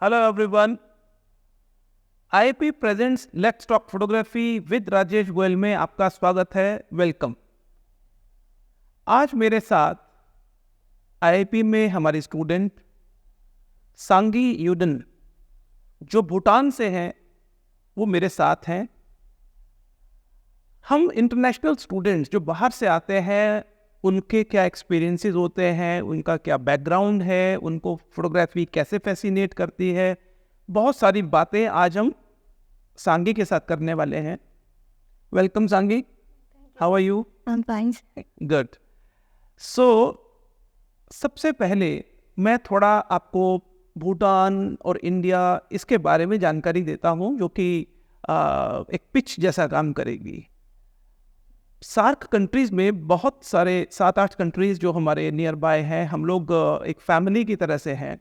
Hello everyone, IP presents let's talk photography with Rajesh Goyal में आपका स्वागत है। वेलकम। आज मेरे साथ आईपी में हमारी स्टूडेंट सांगी यूडन जो भूटान से हैं वो मेरे साथ हैं। हम इंटरनेशनल स्टूडेंट्स जो बाहर से आते हैं उनके क्या एक्सपीरियंसेस होते हैं, उनका क्या बैकग्राउंड है, उनको फोटोग्राफी कैसे फैसिनेट करती है, बहुत सारी बातें आज हम सांगी के साथ करने वाले हैं। Welcome Sangi, how are you? I'm fine. Good. So सबसे पहले मैं थोड़ा आपको भूटान और इंडिया इसके बारे में जानकारी देता हूँ जो कि एक पिच जैसा काम करेगी। सार्क कंट्रीज़ में बहुत सारे 7-8 कंट्रीज़ जो हमारे नियर बाय हैं, हम लोग एक फैमिली की तरह से हैं।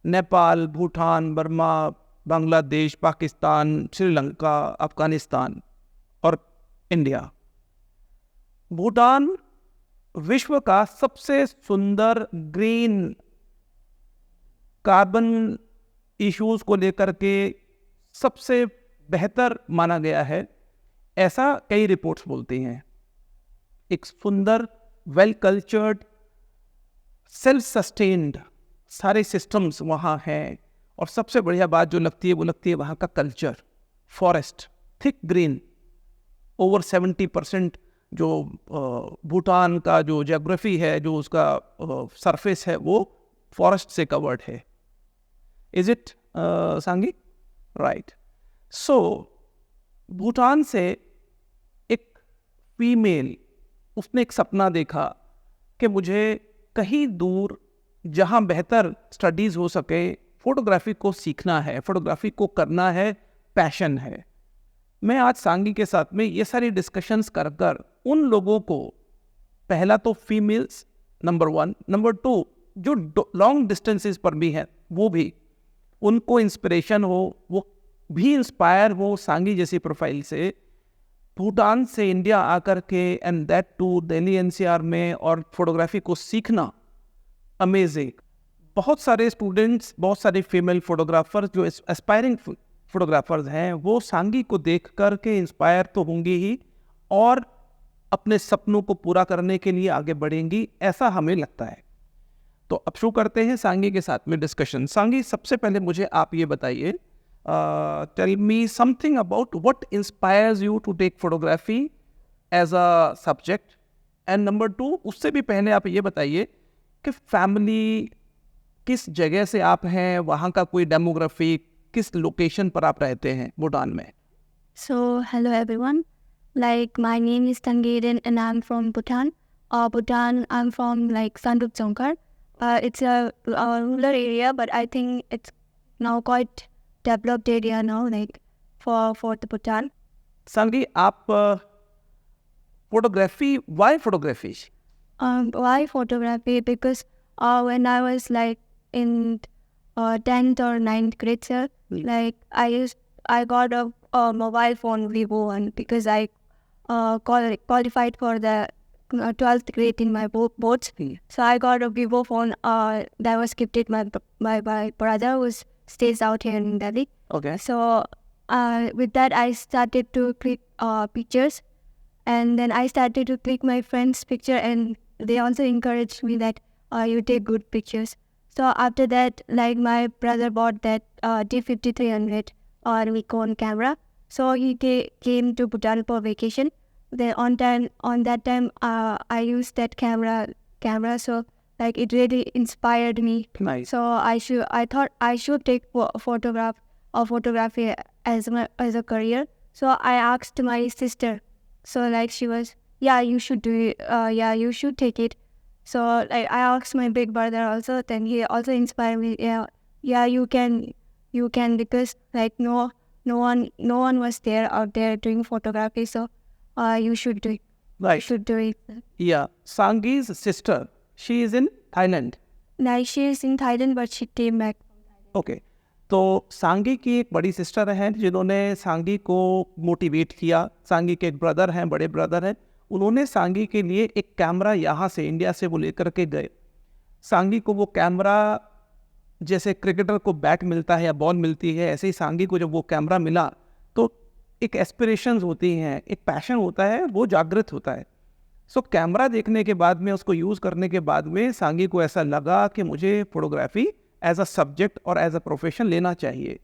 नेपाल, भूटान, बर्मा, बांग्लादेश, पाकिस्तान, श्रीलंका, अफ़गानिस्तान और इंडिया। भूटान विश्व का सबसे सुंदर ग्रीन कार्बन इश्यूज़ को लेकर के सबसे बेहतर माना गया है, ऐसा कई रिपोर्ट्स बोलती हैं। एक सुंदर, वेल कल्चर्ड, सेल्फ सस्टेन्ड सारे सिस्टम्स वहाँ हैं। और सबसे बढ़िया बात जो लगती है वो लगती है वहाँ का culture. Forest, thick green, over 70% जो भूटान का जो ज्योग्राफी है, जो उसका सरफेस है, वो फॉरेस्ट से कवर्ड है। इज इट सांगी? राइट। सो भूटान से एक फीमेल, उसने एक सपना देखा कि मुझे कहीं दूर जहाँ बेहतर स्टडीज़ हो सके फ़ोटोग्राफी को सीखना है, फ़ोटोग्राफी को करना है, पैशन है। मैं आज सांगी के साथ में ये सारी डिस्कशंस कर कर उन लोगों को, पहला तो फीमेल्स नंबर 1, नंबर 2 जो लॉन्ग डिस्टेंसेस पर भी हैं वो भी, उनको इंस्पिरेशन हो, वो भी इंस्पायर हो सांगी जैसी प्रोफाइल से, भूटान से इंडिया आकर के and that too Delhi NCR में, और फोटोग्राफी को सीखना अमेजिंग। बहुत सारे स्टूडेंट्स, बहुत सारे फीमेल फोटोग्राफर्स जो एस्पायरिंग फोटोग्राफर्स हैं वो सांगी को देख कर के इंस्पायर तो होंगी ही, और अपने सपनों को पूरा करने के लिए आगे बढ़ेंगी, ऐसा हमें लगता है। तो अब शुरू करते हैं सांगी के साथ में डिस्कशन। सांगी, सबसे पहले मुझे आप ये बताइए, tell me something about what inspires you to take photography as a subject, and number 2, उससे भी पहले आप ये बताइए कि फैमिली किस जगह से आप हैं, वहाँ का कोई डेमोग्राफी, किस लोकेशन पर आप रहते हैं भूटान में? So, hello everyone. Like, my name is Tangirin and I'm from Bhutan. Bhutan, I'm from like Sanduk Dzongkar. It's a rural area, but I think it's now quite developed area now, like for the Bhutan. Sangay, आप photography, why photography? Why photography? Because when I was like in 10th or 9th grade, sir, like I got a mobile phone, Vivo one, because I qualified for the 12th grade in my boards. So I got a Vivo phone that was gifted my brother who stays out here in Delhi. Okay. So with that I started to click pictures, and then I started to click my friends' picture, and they also encouraged me that you take good pictures. So after that, like my brother bought that D5300 or Nikon camera. So he came to Bhutan for vacation. Then on that time, I used that camera. So like it really inspired me. Nice. So I thought I should take photography as a career. So I asked my sister. So like she was, yeah, you should do it. Yeah, you should take it. So like I asked my big brother also. Then he also inspired me. Yeah, you can, because like no one was there out there doing photography. So you should do it. Right. You should do it. Yeah. Sangi's sister, she is in Thailand. Like she is in Thailand, but she came back. Okay, तो सांगी की एक बड़ी sister हैं जिन्होंने सांगी को motivate किया। सांगी के एक ब्रदर हैं, बड़े ब्रदर हैं, उन्होंने सांगी के लिए एक कैमरा यहाँ से, इंडिया से वो लेकर के गए। सांगी को वो कैमरा जैसे क्रिकेटर को बैट मिलता है या बॉल मिलती है, ऐसे ही सांगी को जब वो कैमरा मिला तो एक एस्पिरेशंस होती हैं, एक पैशन होता है, वो जागृत होता है। सो कैमरा देखने के बाद में, उसको यूज़ करने के बाद में सांगी को ऐसा लगा कि मुझे फोटोग्राफी एज अ सब्जेक्ट और एज अ प्रोफेशन लेना चाहिए।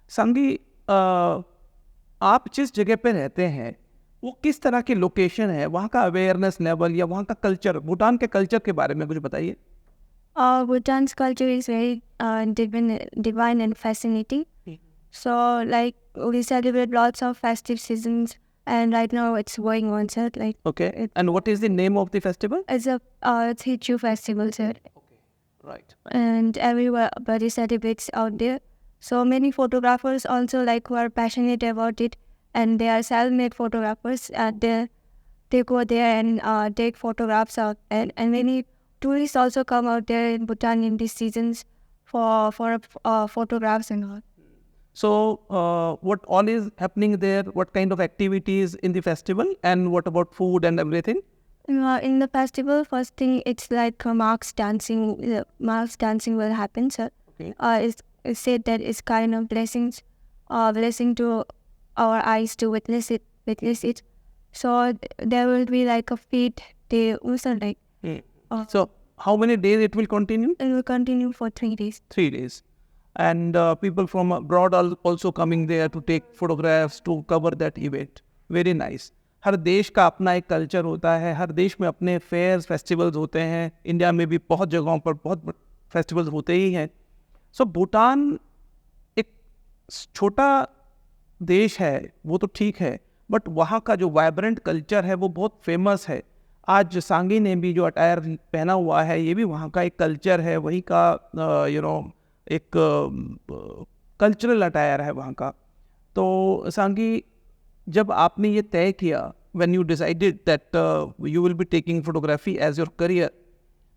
सांगी, आप जिस जगह पे रहते हैं वो किस तरह की लोकेशन है, वहाँ का अवेयरनेस लेवल या वहाँ का कल्चर, भूटान के कल्चर के बारे में कुछ बताइए। Bhutan's culture is very divine and fascinating. So, like, we celebrate lots of festive seasons, and right now it's going on, sir. Like, Okay. And what is the name of the festival? it's Hichu festival, sir, Right. and everybody celebrates out there. So many photographers also like who are passionate about it, and they are self-made photographers. They go there and take photographs out, and many tourists also come out there in Bhutan in these seasons for photographs and all. So, what all is happening there? What kind of activities in the festival, and what about food and everything? In the festival, first thing it's like marks dancing. Marks dancing will happen, sir. Okay. It's said that it's kind of blessing to our eyes to witness it. So there will be like a feast day, also like So, how many days it will continue? it will continue for 3 days. 3 days. And people from abroad are also coming there to take photographs, to cover that event. Very nice. हर देश का अपना एक culture होता है, हर देश में अपने fears, festivals होते हैं। इंडिया में भी बहुत जगहों पर बहुत फेस्टिवल्स होते ही हैं। सो भूटान एक छोटा देश है, वो तो ठीक है, बट वहाँ का जो वाइब्रेंट कल्चर है वो बहुत फेमस है। आज सांगी ने भी जो अटायर पहना हुआ है, ये भी वहाँ का एक कल्चर है, वही का एक कल्चरल अटायर है वहाँ का। तो सांगी, जब आपने ये तय किया, when you decided that you will be taking photography as your career,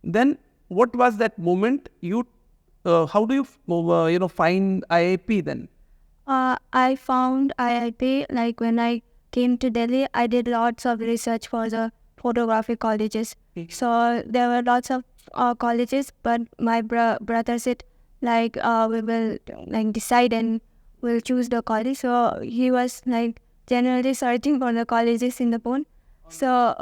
then what was that moment? How do you find IIP then? I found IIP like when I came to Delhi. I did lots of research for the photography colleges. So there were lots of colleges, but my brother said like we will like decide and we'll choose the college. So he was like generally searching for the colleges in the phone. So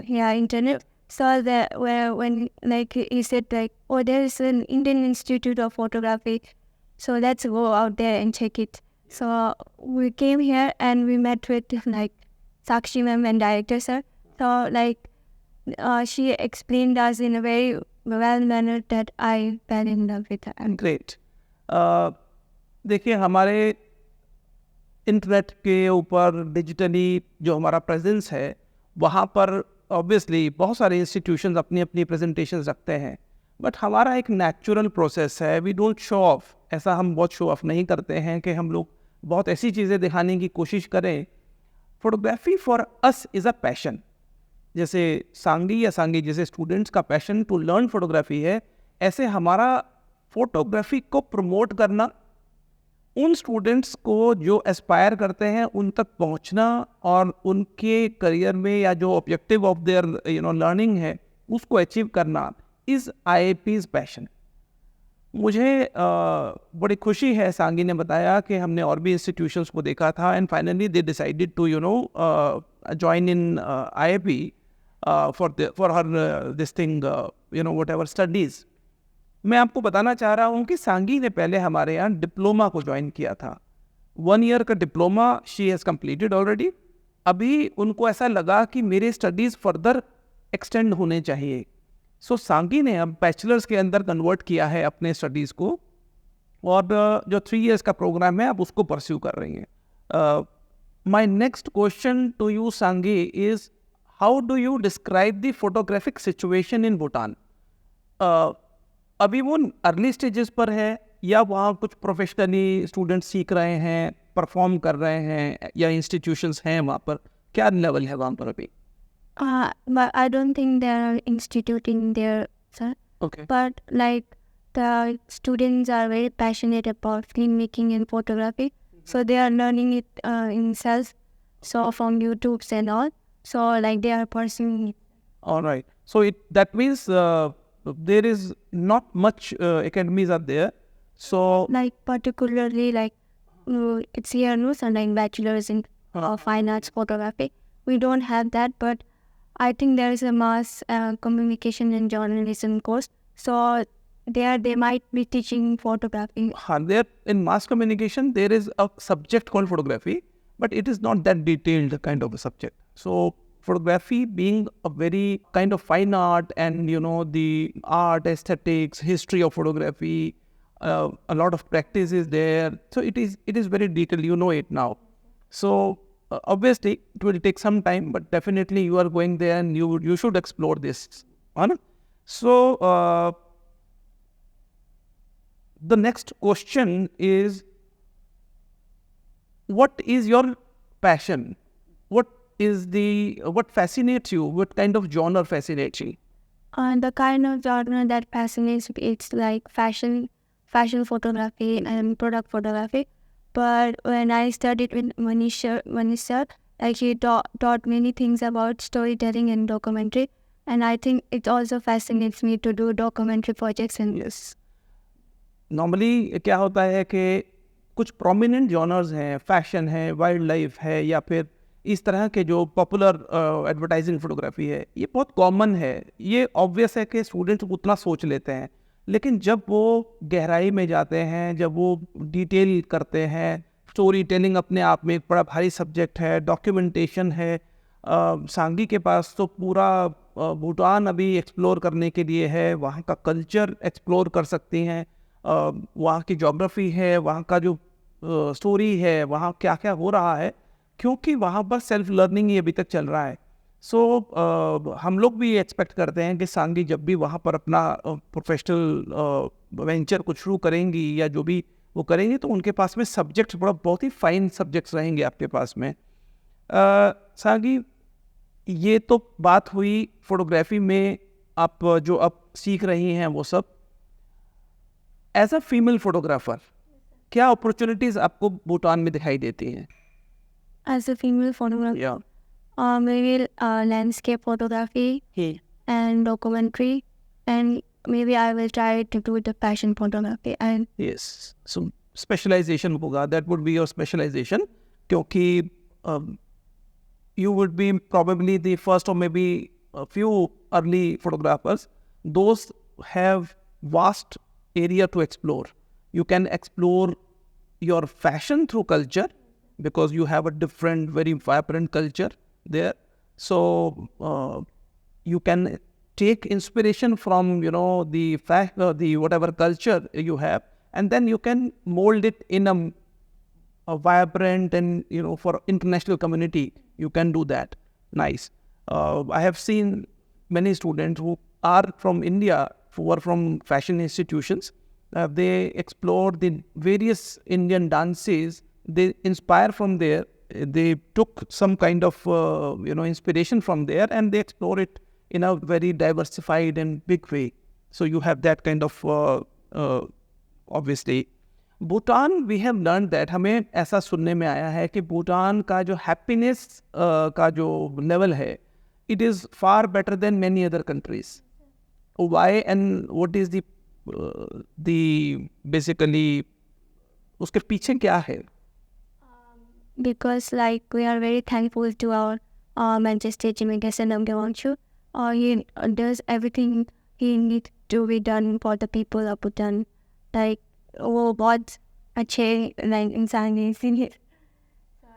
yeah, internet. So that when like he said like, oh, there is an Indian Institute of Photography, so let's go out there and check it. So we came here and we met with like Sakshi ma'am and director sir. So like she explained us in a very well manner that I fell in love with her. Great. देखिए, हमारे internet के ऊपर digitally जो हमारा presence है, वहाँ पर obviously बहुत सारे इंस्टीट्यूशंस अपनी अपनी प्रेजेंटेशंस रखते हैं, बट हमारा एक नेचुरल प्रोसेस है। We don't show off. ऐसा हम बहुत शो ऑफ नहीं करते हैं कि हम लोग बहुत ऐसी चीज़ें दिखाने की कोशिश करें। Photography for us is a passion. जैसे सांगी या सांगी जैसे स्टूडेंट्स का पैशन टू लर्न फोटोग्राफी है, ऐसे हमारा फोटोग्राफी को प्रमोट करना, उन स्टूडेंट्स को जो एस्पायर करते हैं उन तक पहुंचना और उनके करियर में या जो ऑब्जेक्टिव ऑफ देयर लर्निंग है उसको अचीव करना इज़ IIP's पैशन। मुझे बड़ी खुशी है, सांगी ने बताया कि हमने और भी इंस्टीट्यूशंस को देखा था and finally they decided to join in IIP for her this thing whatever studies. मैं आपको बताना चाह रहा हूँ कि सांगी ने पहले हमारे यहाँ डिप्लोमा को ज्वाइन किया था। 1 ईयर का diploma she has completed already. अभी उनको ऐसा लगा कि मेरे स्टडीज़ फर्दर एक्सटेंड होने चाहिए। सो सांगी ने अब बैचलर्स के अंदर कन्वर्ट किया है अपने स्टडीज़ को, और जो 3 इयर्स का प्रोग्राम है अब उसको परस्यू कर रही हैं। My next question to you Sangi is, how do you describe the photographic situation in Bhutan? अभी वो अर्ली स्टेजेस पर है या वहाँ कुछ प्रोफेशनली स्टूडेंट्स सीख रहे हैं, परफॉर्म कर रहे हैं, या इंस्टीट्यूशंस हैं वहाँ पर? क्या लेवल है वहाँ पर अभी? But I don't think there are institute in there, sir. Okay. But like the students are very passionate about filmmaking and photography, so they are learning it in self, so from YouTubes and all. So like they are pursuing it. All right. So that means there is not much academies are there. So Like particularly like it's here no something bachelor's in fine arts photography. We don't have that, but I think there is a mass communication and journalism course. So there they might be teaching photography. there in mass communication there is a subject called photography, but it is not that detailed kind of a subject. So photography being a very kind of fine art, and the art, aesthetics, history of photography, a lot of practice is there. So it is very detailed, it now. So obviously it will take some time, but definitely you are going there and you should explore this. So the next question is, what is your passion? What fascinates you? What kind of genre fascinates you? The kind of genre that fascinates me, it's like fashion photography and product photography. But when I studied with Manisha, like he taught many things about storytelling and documentary. And I think it also fascinates me to do documentary projects. And Yes. Normally क्या होता है कि कुछ prominent genres हैं, fashion है, wild life है, या फिर इस तरह के जो पॉपुलर एडवर्टाइजिंग फोटोग्राफी है, ये बहुत कॉमन है. ये ऑब्वियस है कि स्टूडेंट्स उतना सोच लेते हैं, लेकिन जब वो गहराई में जाते हैं, जब वो डिटेल करते हैं, स्टोरी टेलिंग अपने आप में एक बड़ा भारी सब्जेक्ट है, डॉक्यूमेंटेशन है. सांगी के पास तो पूरा भूटान अभी एक्सप्लोर करने के लिए है, वहाँ का कल्चर एक्सप्लोर कर सकती हैं, वहाँ की जोग्राफ़ी है, वहाँ का जो स्टोरी है, वहाँ क्या क्या हो रहा है, क्योंकि वहाँ पर सेल्फ लर्निंग ही अभी तक चल रहा है. सो हम लोग भी एक्सपेक्ट करते हैं कि सांगी जब भी वहाँ पर अपना प्रोफेशनल वेंचर कुछ शुरू करेंगी या जो भी वो करेंगे, तो उनके पास में सब्जेक्ट्स बहुत ही फाइन सब्जेक्ट्स रहेंगे आपके पास में. सांगी, ये तो बात हुई फोटोग्राफी में आप जो अब सीख रही हैं वो सब. एज अ फीमेल फोटोग्राफर क्या अपॉर्चुनिटीज आपको भूटान में दिखाई देती हैं? as a female photographer, maybe landscape photography and documentary, and maybe I will try to do the fashion photography. And yes, so specialization होगा, that would be your specialization, क्योंकि you would be probably the first or maybe a few early photographers. Those have vast area to explore. You can explore your fashion through culture, because you have a different, very vibrant culture there. So you can take inspiration from the fact, the whatever culture you have, and then you can mold it in a vibrant and for international community you can do that. Nice. I have seen many students who are from India, who are from fashion institutions. They explore the various Indian dances. They inspire from there. They took some kind of inspiration from there, and they explore it in a very diversified and big way. So you have that kind of obviously. Bhutan, we have learn that, हमें ऐसा सुनने में आया है कि भूटान का जो happiness का जो लेवल है, it is far better than many other countries. Why and what is the basically उसके पीछे क्या है? because like we are very thankful to our Manchester Jimmy Gasanam Gawanchu. He does everything he needs to be done for the people of Bhutan. Like वो बहुत अच्छे इंसान हैं, इसीलिए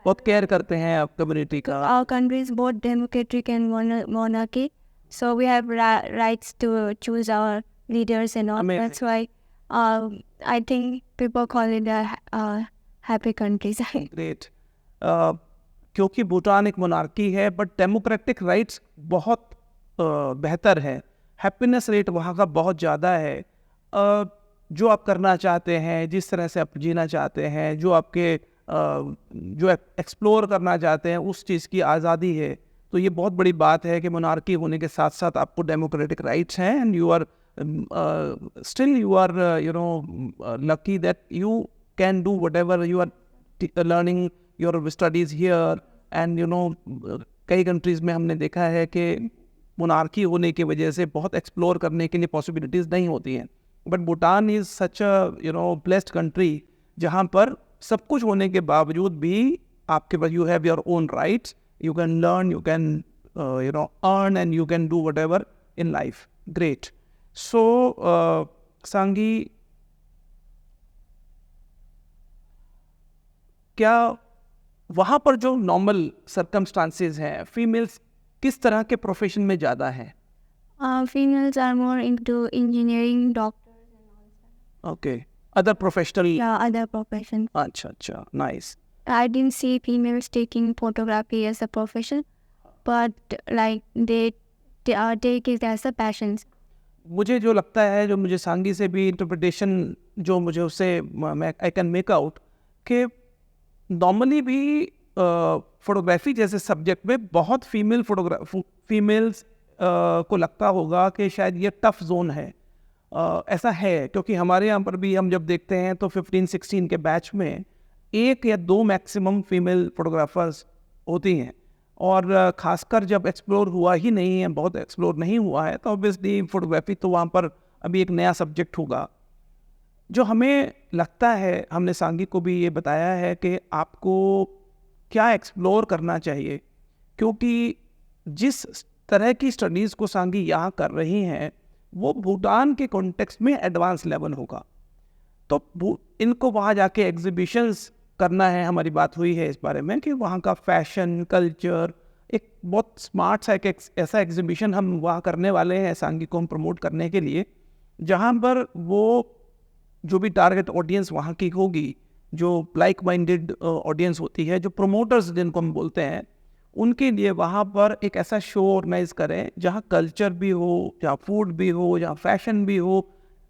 बहुत केयर करते हैं आप कम्युनिटी का. Our country is both democratic and monarchy, so we have rights to choose our leaders and all. Amazing. That's why I think people call it a happy country. Great. क्योंकि भूटान एक monarchy है, but democratic rights बहुत बेहतर है. Happiness rate वहाँ का बहुत ज़्यादा है. जो आप करना चाहते हैं, जिस तरह से आप जीना चाहते हैं, जो आपके जो एक्सप्लोर करना चाहते हैं, उस चीज़ की आज़ादी है. तो ये बहुत बड़ी बात है कि मोनार्की होने के साथ साथ आपको डेमोक्रेटिक राइट्स हैं, and you are still you are lucky that you can do whatever you are learning your studies here. And कई कंट्रीज़ में हमने देखा है कि मोनार्की होने की वजह से बहुत एक्सप्लोर करने के लिए पॉसिबिलिटीज़ नहीं होती हैं, but Bhutan is such a blessed country जहाँ पर सब कुछ होने के बावजूद भी आपके पास you have your own rights, you can learn, you can earn and you can do whatever in life. Great. So Sangi, क्या वहाँ पर जो नॉर्मल सर्कमस्टांसेस हैं, फीमेल्स किस तरह के प्रोफेशन में ज़्यादा हैं? Females are more into engineering, doctors, and all that. Okay, other professional. Yeah, other professions. अच्छा अच्छा, nice. I didn't see females taking photography as a profession, but like they take it as a passion. मुझे जो लगता है, जो मुझे सांगी से भी इंटरप्रिटेशन जो मुझे उससे मैं आई कैन मेक आउट कि नॉर्मली भी फोटोग्राफी जैसे सब्जेक्ट में बहुत फीमेल्स को लगता होगा कि शायद ये टफ जोन है. ऐसा है क्योंकि हमारे यहाँ पर भी हम जब देखते हैं तो 15-16 के बैच में 1 या 2 मैक्सिमम फीमेल फोटोग्राफर्स होती हैं, और ख़ासकर जब एक्सप्लोर हुआ ही नहीं है, बहुत एक्सप्लोर नहीं हुआ है, तो ऑब्वियसली फोटोग्राफी तो वहाँ पर अभी एक नया सब्जेक्ट होगा. जो हमें लगता है, हमने सांगी को भी ये बताया है कि आपको क्या एक्सप्लोर करना चाहिए, क्योंकि जिस तरह की स्टडीज़ को सांगी यहाँ कर रही हैं वो भूटान के कॉन्टेक्स्ट में एडवांस लेवल होगा. तो इनको वहाँ जाके एग्जीबिशंस करना है. हमारी बात हुई है इस बारे में कि वहाँ का फैशन कल्चर एक बहुत स्मार्ट सा एक ऐसा एग्जीबिशन हम वहाँ करने वाले हैं सांगी को हम प्रमोट करने के लिए, जहाँ पर वो जो भी टारगेट ऑडियंस वहाँ की होगी, जो लाइक माइंडेड ऑडियंस होती है, जो प्रोमोटर्स जिनको हम बोलते हैं, उनके लिए वहाँ पर एक ऐसा शो ऑर्गेनाइज करें जहाँ कल्चर भी हो, जहाँ फूड भी हो, जहाँ फैशन भी हो,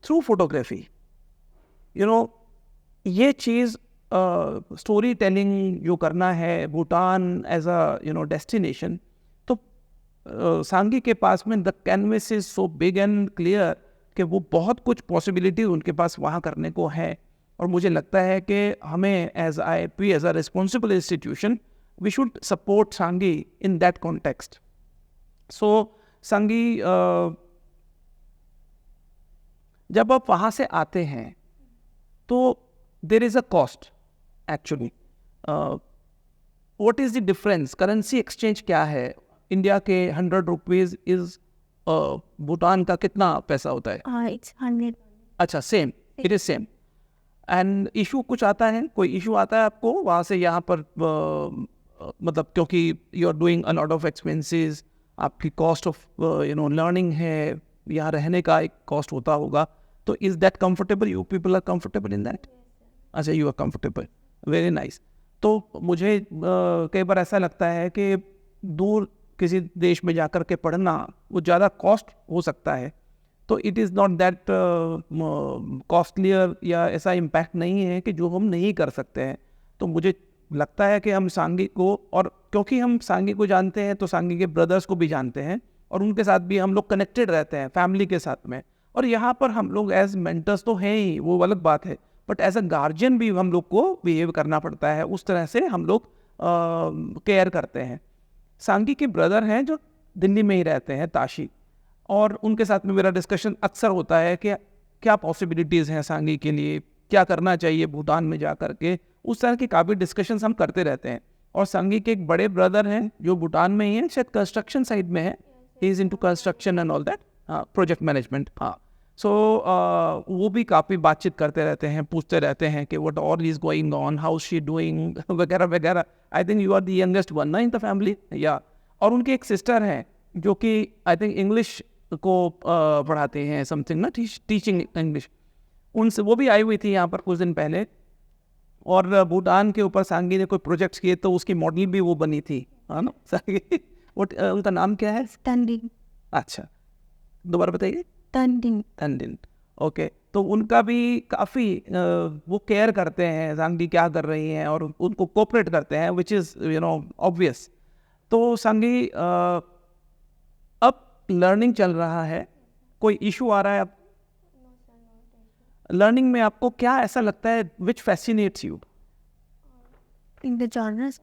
थ्रू फोटोग्राफी. ये चीज़ स्टोरी टेलिंग जो करना है भूटान एज अ डेस्टिनेशन, तो सांगी के पास में the canvas is so big and clear कि वो बहुत कुछ पॉसिबिलिटी उनके पास वहाँ करने को है. और मुझे लगता है कि हमें as IIP as a responsible institution we should support Sangay in that context. सो सांगी, जब आप वहाँ से आते हैं तो there is a cost actually. What is the difference? Currency exchange क्या है? इंडिया के 100 रुपीज़ इज़ भूटान का कितना पैसा होता है? It's 100. अच्छा, same, it is same. And issue कुछ आता है, कोई इशू आता है आपको वहाँ से यहाँ पर? मतलब क्योंकि you are doing a lot of expenses, आपकी कॉस्ट ऑफ लर्निंग है, यहाँ रहने का एक कॉस्ट होता होगा, तो is that comfortable? You people are comfortable in that? अच्छा, you are comfortable, very nice. तो मुझे कई बार ऐसा लगता है कि दूर किसी देश में जाकर के पढ़ना वो ज़्यादा कॉस्ट हो सकता है, तो it is not that costlier या ऐसा इम्पैक्ट नहीं है कि जो हम नहीं कर सकते हैं. तो मुझे लगता है कि हम सांगी को, और क्योंकि हम सांगी को जानते हैं तो सांगी के ब्रदर्स को भी जानते हैं, और उनके साथ भी हम लोग कनेक्टेड रहते हैं फैमिली के साथ में, और यहाँ पर हम लोग एज मेंटर्स तो हैं ही, वो अलग बात है, बट एज अ गार्जियन भी हम लोग को बिहेव करना पड़ता है. उस तरह से हम लोग केयर करते हैं. सांगी के ब्रदर हैं जो दिल्ली में ही रहते हैं, ताशी, और उनके साथ में मेरा डिस्कशन अक्सर होता है कि क्या पॉसिबिलिटीज़ हैं सांगी के लिए, क्या करना चाहिए भूटान में जा कर के. उस तरह की काफ़ी डिस्कशंस हम करते रहते हैं. और सांगी के एक बड़े ब्रदर हैं जो भूटान में ही हैं, शायद कंस्ट्रक्शन साइड में है, he is into construction and all that, project management. हाँ, सो वो भी काफ़ी बातचीत करते रहते हैं, पूछते रहते हैं कि what all is going on, how she doing वगैरह वगैरह. I think you are the youngest one ना इन द फैमिली, या? और उनकी एक सिस्टर हैं जो कि आई थिंक इंग्लिश को पढ़ाते हैं, समथिंग ना, टीचिंग इंग्लिश. उनसे वो भी आई हुई थी यहाँ पर कुछ दिन पहले, और भूटान के ऊपर सांगी ने कोई प्रोजेक्ट्स किए तो उसकी मॉडल भी वो बनी थी, है ना सांगी. उनका नाम क्या है? Tanding. अच्छा, दोबारा बताइए. Tanding. ओके. तो उनका भी काफ़ी वो केयर करते हैं सांगी क्या कर रही हैं, और उनको कोऑपरेट करते हैं, विच इज़ ऑब्वियस. तो सांगी, अब लर्निंग चल रहा है, कोई इशू आ रहा है अब लर्निंग में? आपको क्या ऐसा लगता है which fascinates you In the genres.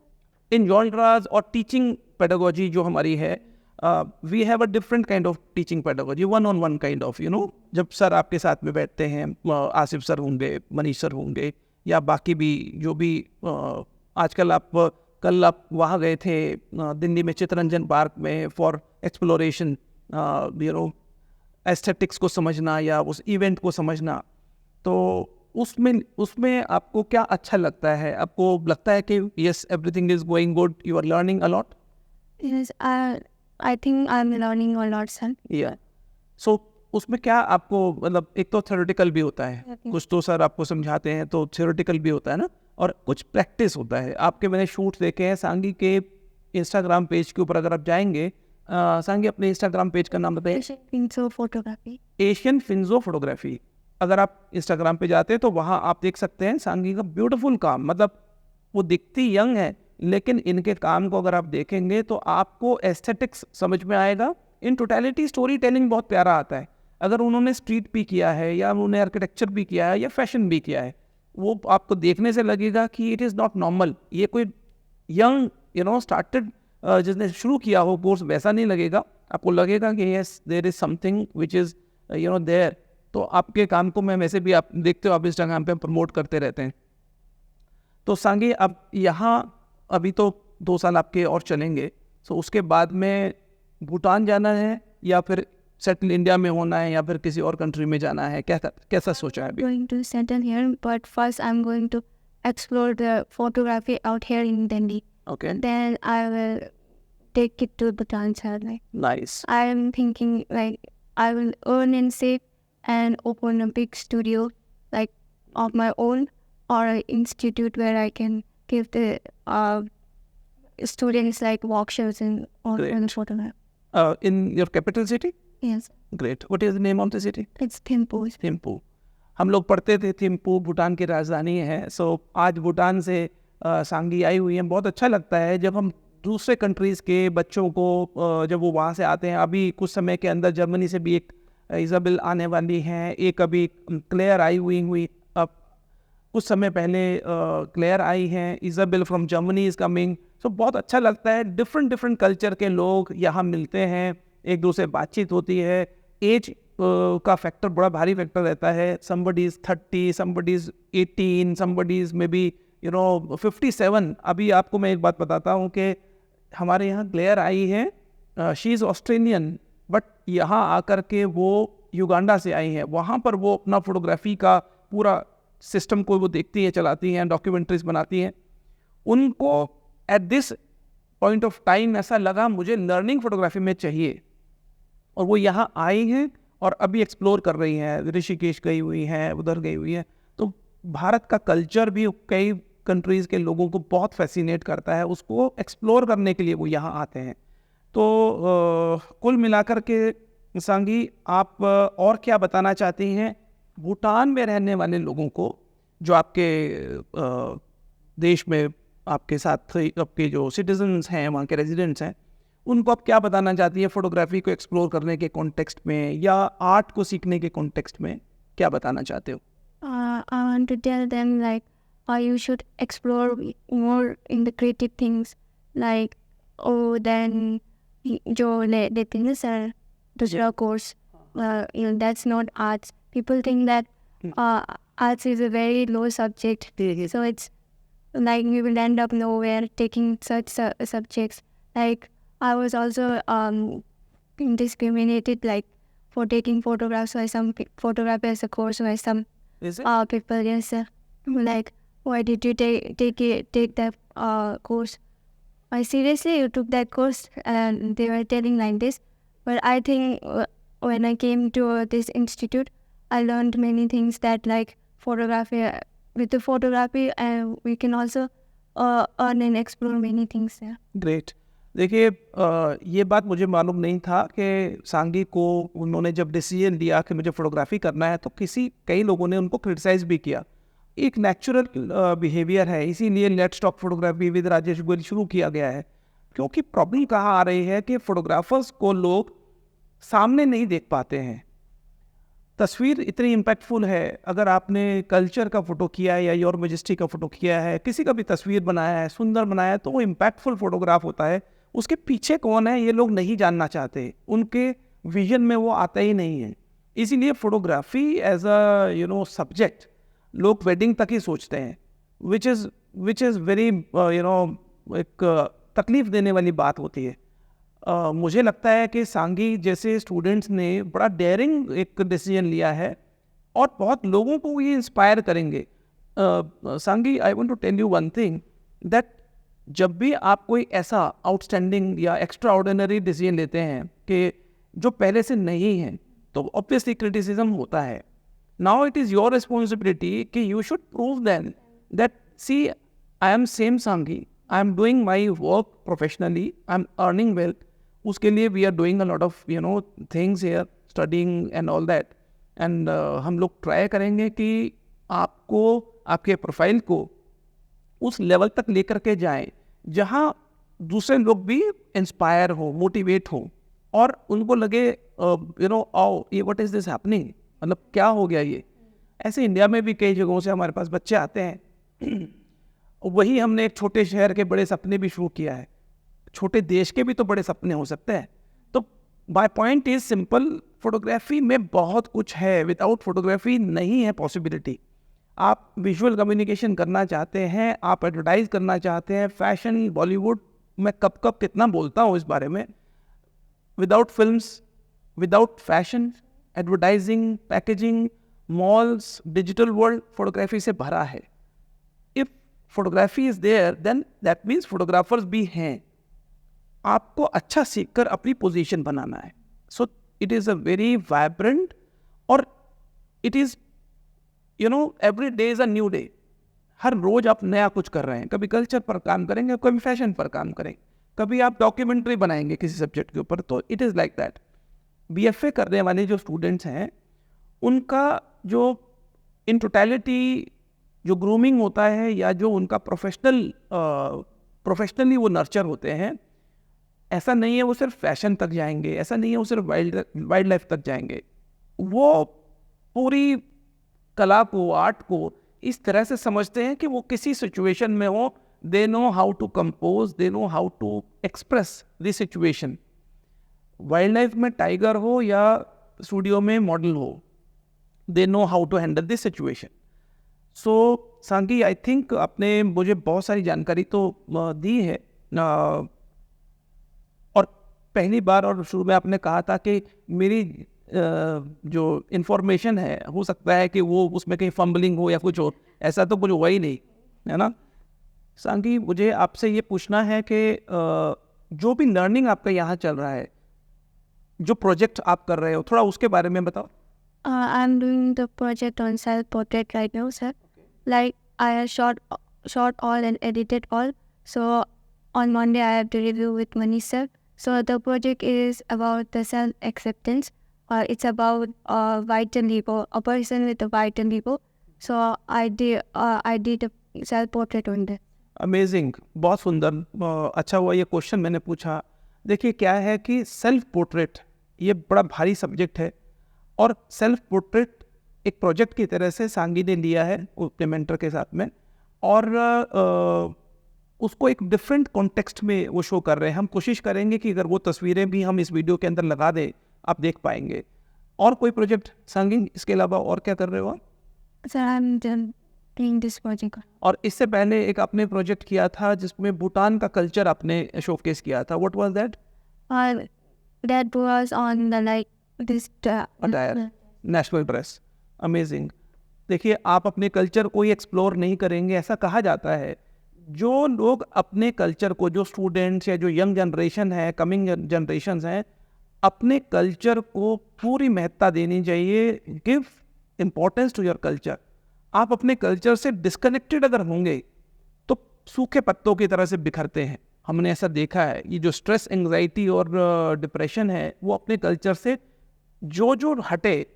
In genres और टीचिंग पेडागोजी जो हमारी है? We have a different kind of teaching pedagogy, one on one kind of, जब सर आपके साथ में बैठते हैं, आसिफ सर होंगे, मनीष सर होंगे, या बाकी भी जो भी आजकल कल आप वहाँ गए थे दिल्ली में चित्तरंजन पार्क में फॉर एक्सप्लोरेशन, एस्थेटिक्स को समझना या उस इवेंट को समझना, तो उसमें आपको क्या अच्छा लगता है? आपको लगता है कि yes everything is going good, you are learning a lot? Yes, I think I'm learning a lot, sir. या सो उसमें क्या आपको मतलब, एक तो थ्योरेटिकल भी होता है, Okay. कुछ तो सर आपको समझाते हैं तो थ्योरेटिकल भी होता है ना, और कुछ प्रैक्टिस होता है। आपके मैंने शूट देखे हैं सांगी के इंस्टाग्राम पेज के ऊपर, अगर आप जाएंगे, सांगी अपने इंस्टाग्राम पेज का नाम बताइए। Asian Pinto photography. Asian Pinto photography. अगर आप इंस्टाग्राम पे जाते हैं तो वहाँ आप देख सकते हैं सांगी का ब्यूटीफुल काम, मतलब वो दिखती यंग है, लेकिन इनके काम को अगर आप देखेंगे तो आपको एस्थेटिक्स समझ में आएगा। इन टोटलिटी स्टोरी टेलिंग बहुत प्यारा आता है। अगर उन्होंने स्ट्रीट भी किया है, या उन्होंने आर्किटेक्चर भी किया है, या फैशन भी किया है, वो आपको देखने से लगेगा कि इट इज़ नॉट नॉर्मल, ये कोई यंग स्टार्टेड जिसने शुरू किया हो कोर्स, वैसा नहीं लगेगा। आपको लगेगा कि yes there is something which is there. तो आपके काम को मैं वैसे भी, आप देखते हो, आप इंस्टाग्राम पे प्रमोट करते रहते हैं। तो सांगी, अब यहाँ अभी तो 2 साल आपके और चलेंगे, सो उसके बाद में भूटान जाना है, या फिर सेटल इंडिया में होना है, या फिर किसी और कंट्री में जाना है? कैसा सोचा है अभी? Going to settle here, but first I'm going to explore the photography out here in Delhi. Okay, Then I will take it to Bhutan, sir. Like nice. I'm thinking, like I will earn and save and open a big studio, like of my own, or an institute where I can give the students like workshops and all Great. kind of photograph. In your capital city? Yes, great. What is the name of the city? it's Thimphu. Thimphu. हम लोग पढ़ते थे थिम्पू भूटान की राजधानी है। सो आज भूटान से सांगी आई हुई हैं। बहुत अच्छा लगता है जब हम दूसरे कंट्रीज़ के बच्चों को जब वो वहाँ से आते हैं। अभी कुछ समय के अंदर जर्मनी से भी एक इज़ाबेल आने वाली हैं, एक अभी क्लेयर आई हुई अब कुछ समय पहले क्लेयर आई हैं। Isabel from Germany is coming. So बहुत अच्छा लगता है, डिफरेंट कल्चर के लोग यहाँ मिलते हैं, एक दूसरे बातचीत होती है। एज का फैक्टर बड़ा भारी फैक्टर रहता है। somebody is 30, somebody is 18, somebody is maybe 57। अभी आपको मैं एक बात बताता हूँ कि हमारे यहाँ क्लेयर आई है, शी इज़ ऑस्ट्रेलियन, बट यहाँ आकर के वो युगांडा से आई है। वहाँ पर वो अपना फोटोग्राफी का पूरा सिस्टम को वो देखती हैं, चलाती हैं, डॉक्यूमेंट्रीज बनाती हैं। उनको at this point of time ऐसा लगा मुझे लर्निंग फोटोग्राफी में चाहिए, और वो यहाँ आई हैं और अभी एक्सप्लोर कर रही हैं। ऋषिकेश गई हुई हैं, उधर गई हुई हैं। तो भारत का कल्चर भी कई कंट्रीज़ के लोगों को बहुत फैसिनेट करता है, उसको एक्सप्लोर करने के लिए वो यहाँ आते हैं। तो कुल मिलाकर के सांगी, आप और क्या बताना चाहती हैं भूटान में रहने वाले लोगों को, जो आपके देश में आपके साथ आपके जो सिटीजन्स हैं, वहाँ के रेजिडेंट्स हैं, उनको आप क्या बताना चाहती है फोटोग्राफी को एक्सप्लोर करने के कॉन्टेक्स्ट में, या आर्ट को सीखने के कॉन्टेक्स्ट में क्या बताना चाहते हो? I want to tell them like you should explore more in the creative things, like then जो लेते हैं सर दूसरा course, that's not arts. People think that arts is a very low subject, so it's like you will end up nowhere taking such subjects. Like I was also discriminated like for taking photographs by some photography as a course by some Is it? people. Yes, sir. Like, why did you take that course? I seriously, you took that course, and they were telling like this. But I think when I came to this institute, I learned many things that like photography. With the photography, we can also earn and explore many things there. Great. देखिए, ये बात मुझे मालूम नहीं था कि सांगी को उन्होंने जब डिसीजन लिया कि मुझे फ़ोटोग्राफी करना है, तो कई लोगों ने उनको क्रिटिसाइज़ भी किया। एक नेचुरल बिहेवियर है, इसीलिए let's talk photography with Rajesh Goyal शुरू किया गया है। क्योंकि प्रॉब्लम कहाँ आ रही है कि फ़ोटोग्राफर्स को लोग सामने नहीं देख पाते हैं। तस्वीर इतनी इम्पैक्टफुल है, अगर आपने कल्चर का फ़ोटो किया है या योर मैजेस्टी का फ़ोटो किया है, किसी का भी तस्वीर बनाया है, सुंदर बनाया है, तो वो इम्पैक्टफुल फ़ोटोग्राफ होता है। उसके पीछे कौन है ये लोग नहीं जानना चाहते, उनके विजन में वो आता ही नहीं है। इसीलिए फोटोग्राफी एज अ सब्जेक्ट लोग वेडिंग तक ही सोचते हैं, विच इज़ वेरी एक तकलीफ देने वाली बात होती है। मुझे लगता है कि सांगी जैसे स्टूडेंट्स ने बड़ा डेयरिंग एक डिसीजन लिया है और बहुत लोगों को ये इंस्पायर करेंगे। Sangay, I want to tell you one thing, that जब भी आप कोई ऐसा आउटस्टैंडिंग या एक्स्ट्रा ऑर्डिनरी डिसीजन लेते हैं कि जो पहले से नहीं है, तो ऑब्वियसली क्रिटिसिज्म होता है। Now it is your responsibility कि you should prove then that see I am same Sangi, I am doing my work professionally, I am earning well. उसके लिए we are doing a lot of things here, studying and all that. And हम लोग try करेंगे कि आपको, आपके profile को उस लेवल तक लेकर के जाएं जहां दूसरे लोग भी इंस्पायर हो, मोटिवेट हो और उनको लगे आओ ये व्हाट इज दिस हैपनिंग, मतलब क्या हो गया ये। ऐसे इंडिया में भी कई जगहों से हमारे पास बच्चे आते हैं वही हमने एक छोटे शहर के बड़े सपने भी शुरू किया है, छोटे देश के भी तो बड़े सपने हो सकते हैं। तो my point is simple, photography में बहुत कुछ है, विदाउट फोटोग्राफी नहीं है पॉसिबिलिटी। आप विजुअल कम्युनिकेशन करना चाहते हैं, आप एडवर्टाइज करना चाहते हैं, फैशन, बॉलीवुड, मैं कब कब कितना बोलता हूँ इस बारे में। Without films, without fashion, advertising, packaging, malls, digital world photography से भरा है। If photography is there then that means photographers भी हैं। आपको अच्छा सीखकर अपनी पोजीशन बनाना है। So it is a very vibrant और it is every day is a new day. हर रोज आप नया कुछ कर रहे हैं, कभी कल्चर पर काम करेंगे, कभी फैशन पर काम करेंगे, कभी आप डॉक्यूमेंट्री बनाएंगे किसी सब्जेक्ट के ऊपर। तो it is like that. BFA करने वाले जो स्टूडेंट्स हैं उनका जो इन टोटलिटी जो ग्रूमिंग होता है या जो उनका प्रोफेशनली वो नर्चर होते हैं, ऐसा नहीं है वो सिर्फ फैशन तक जाएंगे, ऐसा नहीं है वो सिर्फ वाइल्ड लाइफ तक जाएंगे। वो पूरी कला को, आर्ट को इस तरह से समझते हैं कि वो किसी सिचुएशन में हो, they know how to compose, they know how to express this situation. Wild life में टाइगर हो या स्टूडियो में मॉडल हो, they know how to handle this situation. So Sangi, I think आपने मुझे बहुत सारी जानकारी तो दी है और पहली बार और शुरू में आपने कहा था कि मेरी जो इन्फॉर्मेशन है हो सकता है कि वो उसमें कहीं फंबलिंग हो या कुछ हो, ऐसा तो कुछ हुआ ही नहीं, है ना। सांगी, मुझे आपसे ये पूछना है कि जो भी लर्निंग आपका यहाँ चल रहा है, जो प्रोजेक्ट आप कर रहे हो, थोड़ा उसके बारे में बताओ। I'm doing the project on self-portrait right now, sir. Like I have shot all and edited all. So on Monday I have to review with Manish sir. So the project is about the self-acceptance. It's about vital ego, a person with a vital ego. So I did a self-portrait on that. Amazing, बहुत सुंदर। अच्छा हुआ ये question मैंने पूछा। देखिए क्या है कि सेल्फ पोर्ट्रेट ये बड़ा भारी सब्जेक्ट है और सेल्फ पोर्ट्रेट एक प्रोजेक्ट की तरह से सांगी ने लिया है अपने मेंटर के साथ में और उसको एक डिफरेंट कॉन्टेक्स्ट में वो शो कर रहे हैं। हम कोशिश करेंगे कि अगर वो तस्वीरें भी हम इस वीडियो के अंदर लगा दें, आप देख पाएंगे। और कोई प्रोजेक्ट सांगी इसके अलावा और क्या कर रहे हो आप? Sir, I'm doing this project. और इससे पहले एक आपने प्रोजेक्ट किया था जिसमें भूटान का कल्चर आपने शोकेस किया था। What was that? That was on the this attire, national dress. Amazing. देखिए आप अपने कल्चर को ही एक्सप्लोर नहीं करेंगे, ऐसा कहा जाता है। जो लोग अपने कल्चर को, जो स्टूडेंट्स या जो यंग जनरेशन है, कमिंग जनरेशन्स हैं, अपने कल्चर को पूरी महत्ता देनी चाहिए। Give importance to your culture. आप अपने कल्चर से डिस्कनेक्टेड अगर होंगे तो सूखे पत्तों की तरह से बिखरते हैं। हमने ऐसा देखा है। ये जो स्ट्रेस, एंग्जाइटी और डिप्रेशन है वो अपने कल्चर से जो हटे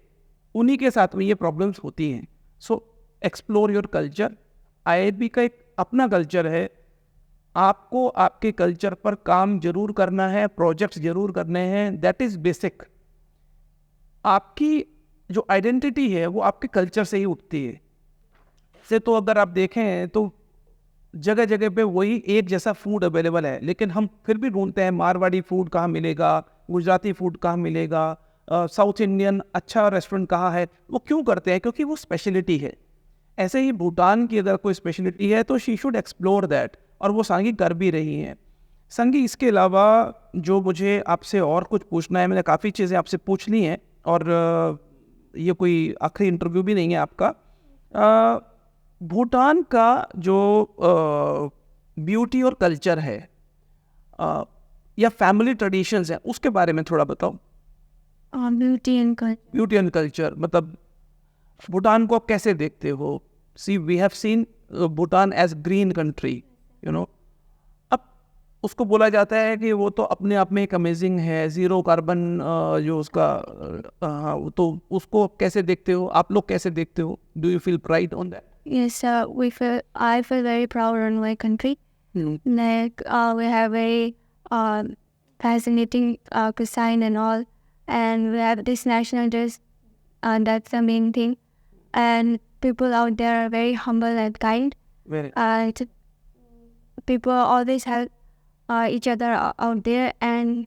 उन्हीं के साथ में ये प्रॉब्लम्स होती हैं। सो एक्सप्लोर योर कल्चर। IIB का एक अपना कल्चर है, आपको आपके कल्चर पर काम जरूर करना है, प्रोजेक्ट्स जरूर करने हैं। That is basic. आपकी जो आइडेंटिटी है वो आपके कल्चर से ही उठती है। से तो अगर आप देखें तो जगह जगह पे वही एक जैसा फूड अवेलेबल है, लेकिन हम फिर भी ढूंढते हैं मारवाड़ी फूड कहाँ मिलेगा, गुजराती फूड कहाँ मिलेगा, साउथ इंडियन अच्छा रेस्टोरेंट कहाँ है। वो क्यों करते हैं? क्योंकि वो स्पेशलिटी है। ऐसे ही भूटान की अगर कोई स्पेशलिटी है तो शी शुड एक्सप्लोर दैट, और वो सांगी कर भी रही हैं। संगी, इसके अलावा जो मुझे आपसे और कुछ पूछना है, मैंने काफ़ी चीज़ें आपसे पूछ ली हैं, और ये कोई आखिरी इंटरव्यू भी नहीं है आपका। भूटान का जो ब्यूटी और कल्चर है, या फैमिली ट्रेडिशंस है, उसके बारे में थोड़ा बताओ। Beauty and culture. Beauty and culture मतलब भूटान को आप कैसे देखते हो? See we have seen Bhutan as green country, you know. अब उसको बोला जाता है कि वो तो अपने आप में एक अमेजिंग है, ज़ीरो कार्बन जो उसका तो उसको कैसे देखते हो? आप लोग कैसे देखते हो? Do you feel pride on that? Yes, I feel very proud on my country. Like we have very fascinating cuisine and all, and we have this national dress, and that's the main thing. And people out there are very humble and kind. Very. People always help each other out there, and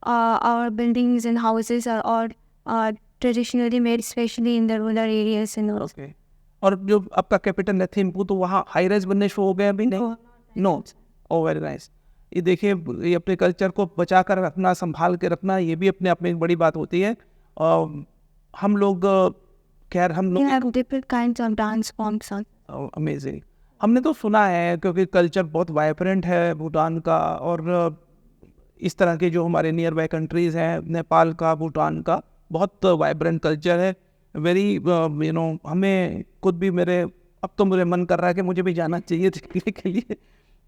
our buildings and houses are all traditionally made, especially in the rural areas and all. Okay. और जो आपका capital है थिम्पू, तो वहाँ high rise बनने शुरू हो गए अभी? नहीं, नो। ओ वेरी नाइस। ये देखिए, ये अपने कल्चर को बचा कर रखना, संभाल के रखना, ये भी अपने आप में एक बड़ी बात होती है। हम लोग खैर हम We लोग have different kinds of dance forms. Amazing. हमने तो सुना है, क्योंकि कल्चर बहुत वाइब्रेंट है भूटान का, और इस तरह के जो हमारे नियर बाय कंट्रीज़ हैं, नेपाल का, भूटान का, बहुत वाइब्रेंट कल्चर है। वेरी यू नो, हमें खुद भी अब तो मेरे मन कर रहा है कि मुझे भी जाना चाहिए देखने के लिए,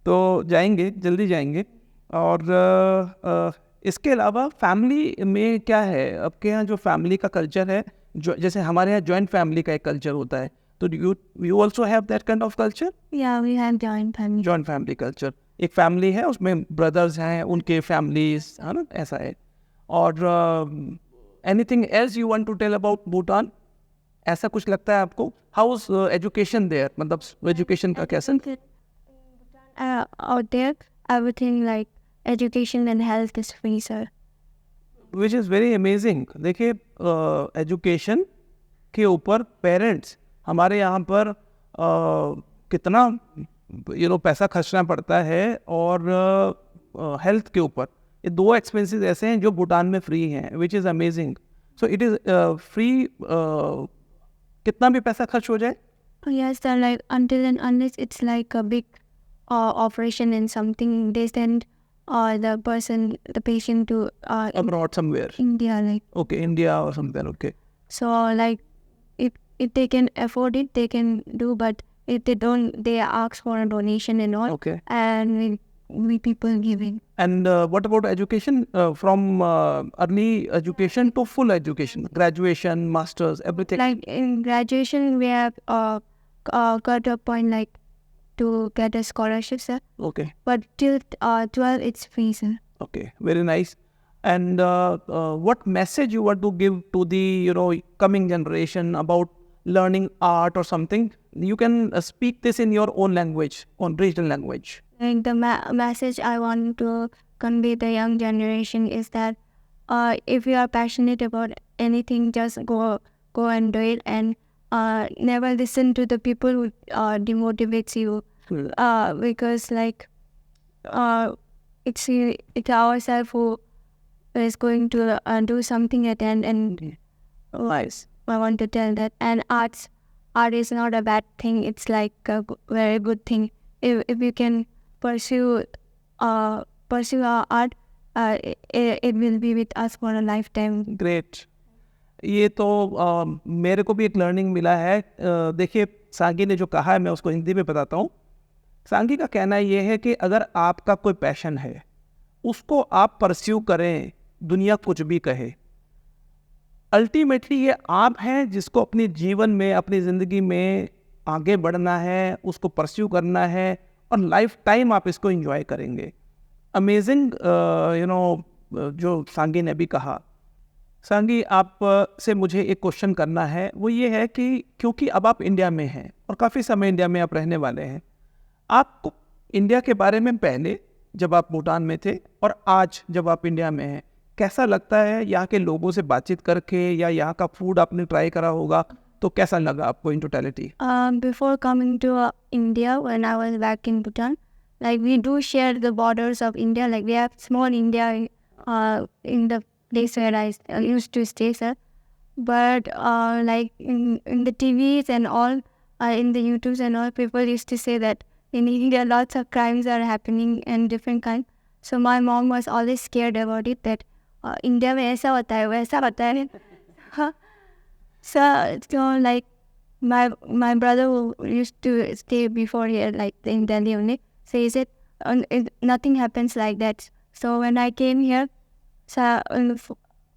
तो जाएंगे, जल्दी जाएंगे। और इसके अलावा फैमिली में क्या है आपके यहाँ? जो फैमिली का कल्चर है, जो जैसे हमारे यहाँ जॉइंट फैमिली का एक कल्चर होता है, तो you also have that kind of culture? Yeah, we have joint family. Joint family culture, एक फैमिली है, उसमें ब्रदर्स हैं, उनके फैमिलीज, है ना, ऐसा है। और anything else you want to tell about Bhutan? ऐसा कुछ लगता है आपको? How is education there? मतलब एजुकेशन का कैसा? Out there, everything like education and health is free, sir. Which is very amazing. देखिए, एजुकेशन के ऊपर पेरेंट्स, हमारे यहाँ पर कितना पैसा खर्चना पड़ता है, और हेल्थ के ऊपर ये दो एक्सपेंसेस ऐसे हैं जो भूटान में फ्री हैं, which is amazing. So it is free, कितना भी पैसा खर्च हो जाए। Yes, sir. Like until and unless it's like a big operation and something, they send the patient to Abroad somewhere. India, like. Okay, India or somewhere. Okay. So like, if they can afford it, they can do. But if they don't, they ask for a donation and all. Okay. And we people giving. And what about education? From early education to full education, graduation, masters, everything. Like in graduation, we have got a point like to get a scholarship, sir. Okay. But till 12, it's free, sir. Okay. Very nice. And what message you want to give to the coming generation about learning art or something? You can speak this in your own language, on regional language. Like the message I want to convey the young generation is that if you are passionate about anything, just go and do it, and never listen to the people who demotivates you. Because like it's ourselves who is going to do something at the end, and Nice. I want to tell that. And art is not a bad thing. It's like a very good thing. If you can pursue our art, it will be with us for a lifetime. Great. ये तो मेरे को भी एक learning मिला है। देखिए, सांगी ने जो कहा है, मैं उसको हिंदी में बताता हूँ। सांगी का कहना ये है कि अगर आपका कोई पैशन है, उसको आप परस्यू करें, दुनिया कुछ भी कहे। अल्टीमेटली ये आप हैं जिसको अपने जीवन में, अपनी ज़िंदगी में आगे बढ़ना है, उसको परस्यू करना है, और लाइफ टाइम आप इसको एंजॉय करेंगे। अमेजिंग, जो सांगी ने भी कहा। सांगी, आप से मुझे एक क्वेश्चन करना है, वो ये है कि क्योंकि अब आप इंडिया में हैं और काफ़ी समय इंडिया में आप रहने वाले हैं, आपको इंडिया के बारे में पहले जब आप भूटान में थे और आज जब आप इंडिया में हैं, कैसा लगता है? यहाँ के लोगों से बातचीत करके या यहाँ का फूड आपने ट्राई करा होगा, तो कैसा लगा आपको in totality? Before coming to India, when I was back in Bhutan, like we do share the borders of India. Like we have small India in the place where I used to stay, sir. But like in the TVs and all, in the YouTubes and all, people used to say that in India lots of crimes are happening and different kind. So my mom was always scared about it that India में ऐसा होता है वैसा होता है. So like my brother who used to stay before here, like in Delhi only, so he said nothing happens like that. So when I came here,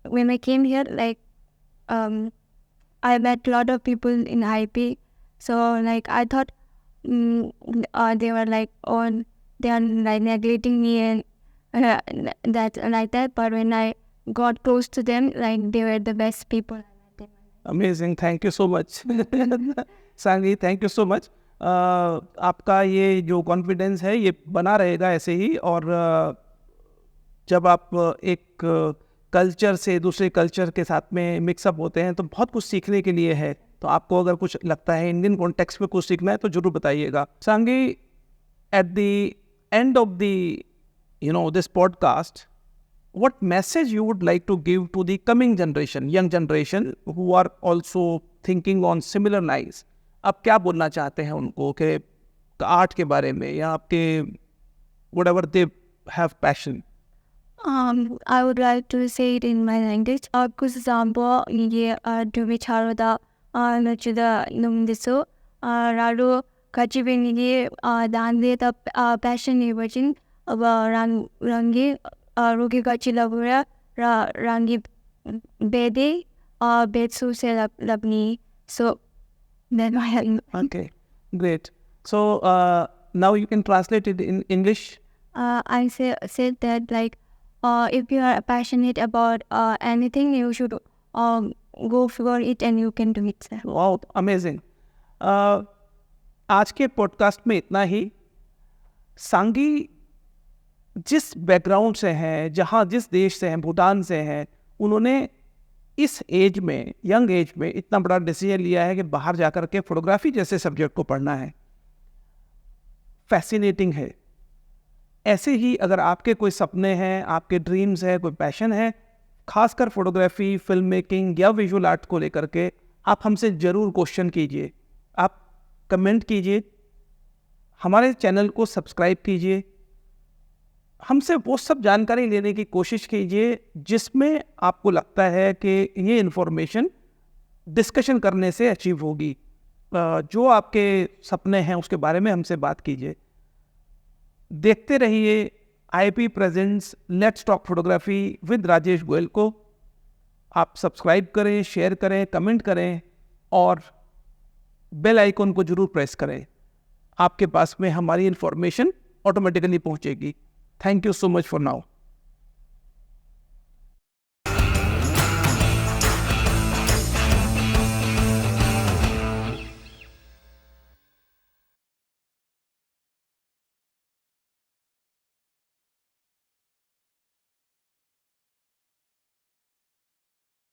when I came here, like I met a lot of people in IP. So like I thought they were like, oh, they are like neglecting me and that like that. But when I got close to them, like they were the best people. Amazing, thank you so much सांगी, thank you so much. आपका ये जो confidence है ये बना रहेगा ऐसे ही. और जब आप एक कल्चर से दूसरे कल्चर के साथ में मिक्सअप होते हैं तो बहुत कुछ सीखने के लिए है. तो आपको अगर कुछ लगता है इंडियन कॉन्टेक्स्ट में कुछ सीखना है तो जरूर बताइएगा. सांगी, at the end of the this podcast, what message you would like to give to the coming generation, young generation who are also thinking on similar lines? आप क्या बोलना चाहते हैं उनको कि आर्ट के बारे में या आपके whatever they have passion? I would like to say it in my language. Kus zambo ye dubi charoda nachuda numdiso raro kachibeni ye dande ta passion ni virgin rangi Rugi Gachi Labura, Rangi Bede, Betsu se Labni. So then I had. Okay, great. So now you can translate it in English. I said that like if you are passionate about anything, you should go for it and you can do it, sir. Wow, amazing. आज के podcast में इतना ही. सांगी जिस background से हैं, जहाँ जिस देश से हैं, भूटान से हैं, उन्होंने इस एज में, यंग एज में इतना बड़ा डिसीजन लिया है कि बाहर जाकर के फोटोग्राफी जैसे सब्जेक्ट को पढ़ना है. फैसिनेटिंग है. ऐसे ही अगर आपके कोई सपने हैं, आपके ड्रीम्स हैं, कोई पैशन है, खासकर फोटोग्राफी, फिल्म मेकिंग या विजुअल आर्ट को लेकर के, आप हमसे ज़रूर क्वेश्चन कीजिए. आप कमेंट कीजिए, हमारे चैनल को सब्सक्राइब कीजिए, हमसे वो सब जानकारी लेने की कोशिश कीजिए जिसमें आपको लगता है कि ये इन्फॉर्मेशन डिस्कशन करने से अचीव होगी. जो आपके सपने हैं उसके बारे में हमसे बात कीजिए. देखते रहिए IP presents let's talk photography with Rajesh Goyal को. आप सब्सक्राइब करें, शेयर करें, कमेंट करें और बेल आइकन को जरूर प्रेस करें. आपके पास में हमारी इन्फॉर्मेशन ऑटोमेटिकली पहुंचेगी. Thank you so much for now.